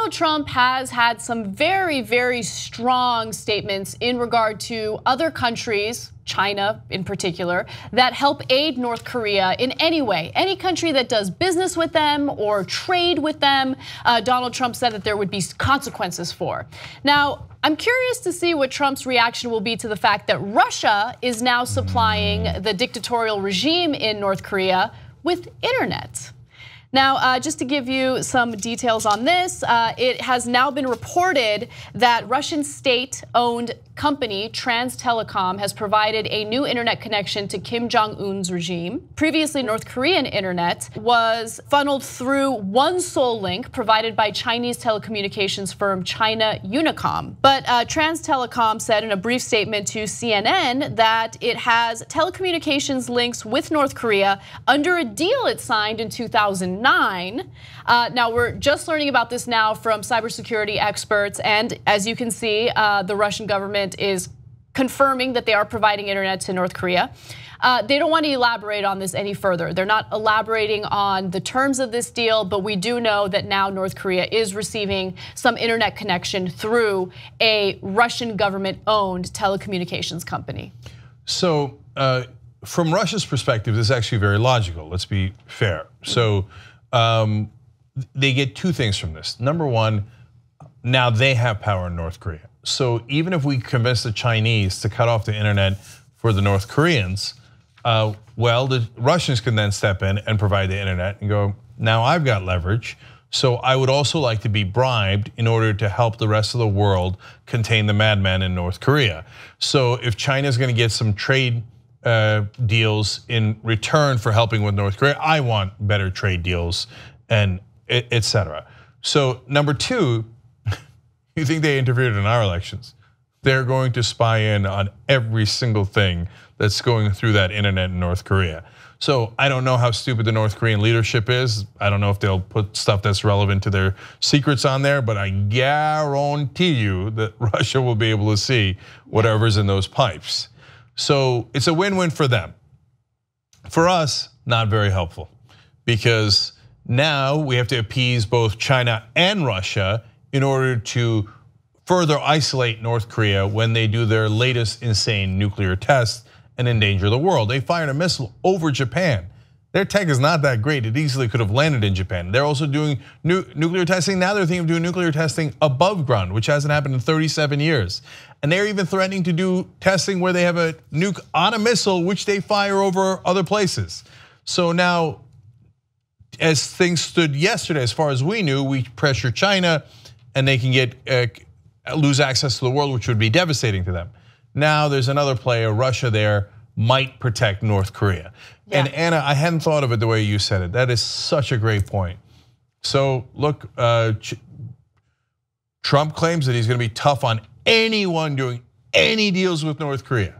Donald Trump has had some very, very strong statements in regard to other countries, China in particular, that help aid North Korea in any way. Any country that does business with them or trade with them, Donald Trump said that there would be consequences for. Now, I'm curious to see what Trump's reaction will be to the fact that Russia is now supplying the dictatorial regime in North Korea with internet. Now, just to give you some details on this, it has now been reported that Russian state-owned company TransTeleCom has provided a new internet connection to Kim Jong Un's regime. Previously, North Korean internet was funneled through one sole link provided by Chinese telecommunications firm China Unicom. But TransTeleCom said in a brief statement to CNN that it has telecommunications links with North Korea under a deal it signed in 2009. Now, we're just learning about this now from cybersecurity experts, and as you can see, the Russian government is confirming that they are providing internet to North Korea. They don't want to elaborate on this any further. They're not elaborating on the terms of this deal, but we do know that now North Korea is receiving some internet connection through a Russian government-owned telecommunications company. So, from Russia's perspective, this is actually very logical. Let's be fair. So, they get two things from this. Number one, now they have power in North Korea. So even if we convince the Chinese to cut off the internet for the North Koreans, well, the Russians can then step in and provide the internet and go, now I've got leverage. So I would also like to be bribed in order to help the rest of the world contain the madman in North Korea. So if China's gonna get some trade deals in return for helping with North Korea, I want better trade deals and et cetera. So number two, you think they interfered in our elections? They're going to spy in on every single thing that's going through that internet in North Korea. So I don't know how stupid the North Korean leadership is. I don't know if they'll put stuff that's relevant to their secrets on there, but I guarantee you that Russia will be able to see whatever's in those pipes. So it's a win-win for them. For us, not very helpful, because now we have to appease both China and Russia in order to further isolate North Korea when they do their latest insane nuclear test and endanger the world. They fired a missile over Japan. Their tech is not that great. It easily could have landed in Japan. They're also doing nuclear testing. Now they're thinking of doing nuclear testing above ground, which hasn't happened in 37 years. And they're even threatening to do testing where they have a nuke on a missile, which they fire over other places. So now, as things stood yesterday, as far as we knew, we pressure China and they can lose access to the world, which would be devastating to them. Now there's another player, Russia there, might protect North Korea. Yeah. And Anna, I hadn't thought of it the way you said it. That is such a great point. So look, Trump claims that he's gonna be tough on anyone doing any deals with North Korea.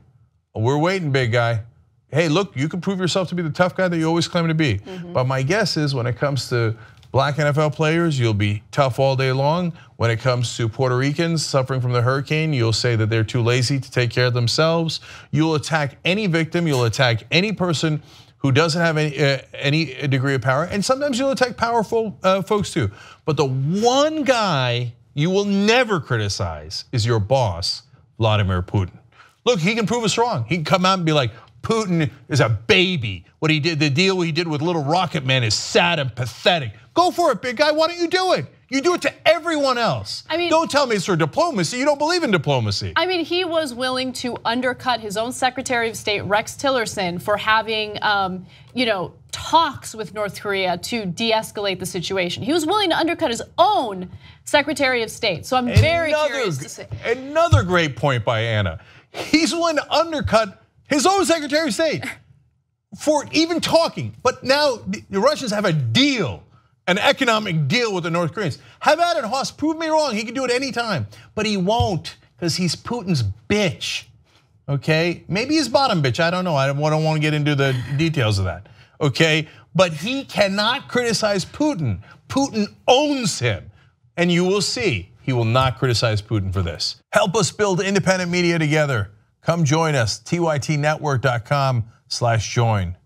We're waiting, big guy. Hey, look, you can prove yourself to be the tough guy that you always claim to be. But my guess is when it comes to black NFL players, you'll be tough all day long. When it comes to Puerto Ricans suffering from the hurricane, you'll say that they're too lazy to take care of themselves. You'll attack any victim, you'll attack any person who doesn't have any degree of power, and sometimes you'll attack powerful folks too. But the one guy you will never criticize is your boss, Vladimir Putin. Look, he can prove us wrong. He can come out and be like, Putin is a baby. What he did, the deal he did with Little Rocket Man is sad and pathetic. Go for it, big guy, why don't you do it? You do it to everyone else. I mean, don't tell me it's for diplomacy, you don't believe in diplomacy. I mean, he was willing to undercut his own Secretary of State, Rex Tillerson, for having talks with North Korea to de-escalate the situation. He was willing to undercut his own Secretary of State. So I'm very curious to see. Another great point by Anna. He's willing to undercut his own Secretary of State for even talking. But now the Russians have a deal, an economic deal with the North Koreans. Have at it, Hoss, prove me wrong. He can do it anytime, but he won't because he's Putin's bitch, okay? Maybe he's bottom bitch, I don't know. I don't want to get into the details of that, okay? But he cannot criticize Putin. Putin owns him, and you will see he will not criticize Putin for this. Help us build independent media together. Come join us, tytnetwork.com/join.